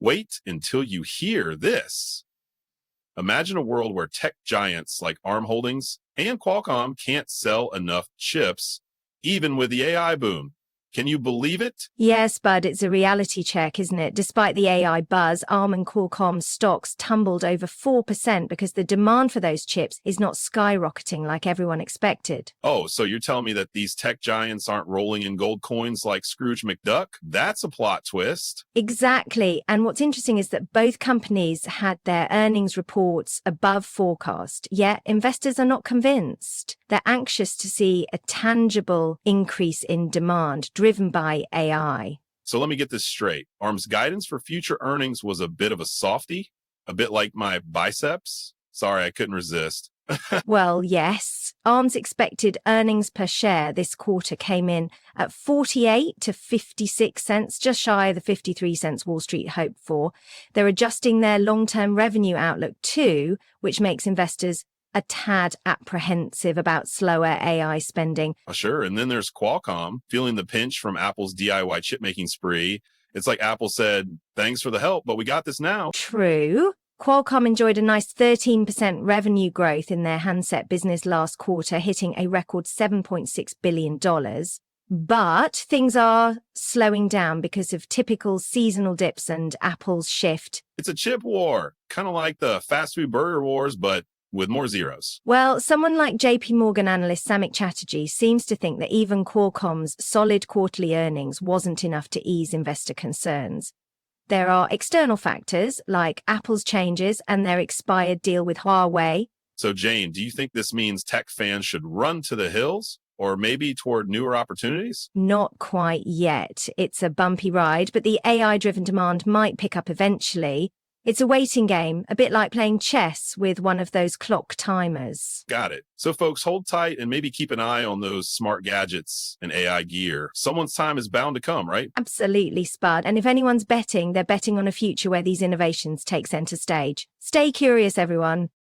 Wait until you hear this. Imagine a world where tech giants like Arm Holdings and Qualcomm can't sell enough chips, even with the AI boom. Can you believe it? Yes, Bud, it's a reality check, isn't it? Despite the AI buzz, Arm and Qualcomm stocks tumbled over 4% because the demand for those chips is not skyrocketing like everyone expected. Oh, so you're telling me that these tech giants aren't rolling in gold coins like Scrooge McDuck? That's a plot twist. Exactly. And what's interesting is that both companies had their earnings reports above forecast, yet investors are not convinced. They're anxious to see a tangible increase in demand driven by AI. So let me get this straight. Arm's guidance for future earnings was a bit of a softie, a bit like my biceps. Sorry, I couldn't resist. Well, yes. Arm's expected earnings per share this quarter came in at 48 to 56 cents, just shy of the 53 cents Wall Street hoped for. They're adjusting their long-term revenue outlook too, which makes investors a tad apprehensive about slower AI spending. Sure. And then there's Qualcomm feeling the pinch from Apple's DIY chip making spree. It's like Apple said, thanks for the help, but we got this now. True. Qualcomm enjoyed a nice 13% revenue growth in their handset business last quarter, hitting a record $7.6 billion. But things are slowing down because of typical seasonal dips and Apple's shift. It's a chip war, kind of like the fast food burger wars, but with more zeros. Well, someone like JP Morgan analyst Samik Chatterjee seems to think that even Qualcomm's solid quarterly earnings wasn't enough to ease investor concerns. There are external factors like Apple's changes and their expired deal with Huawei. So, Jane, do you think this means tech fans should run to the hills or maybe toward newer opportunities? Not quite yet. It's a bumpy ride, but the AI-driven demand might pick up eventually. It's a waiting game, a bit like playing chess with one of those clock timers. Got it. So, folks, hold tight and maybe keep an eye on those smart gadgets and AI gear. Someone's time is bound to come, right? Absolutely, Spud. And if anyone's betting, they're betting on a future where these innovations take center stage. Stay curious, everyone.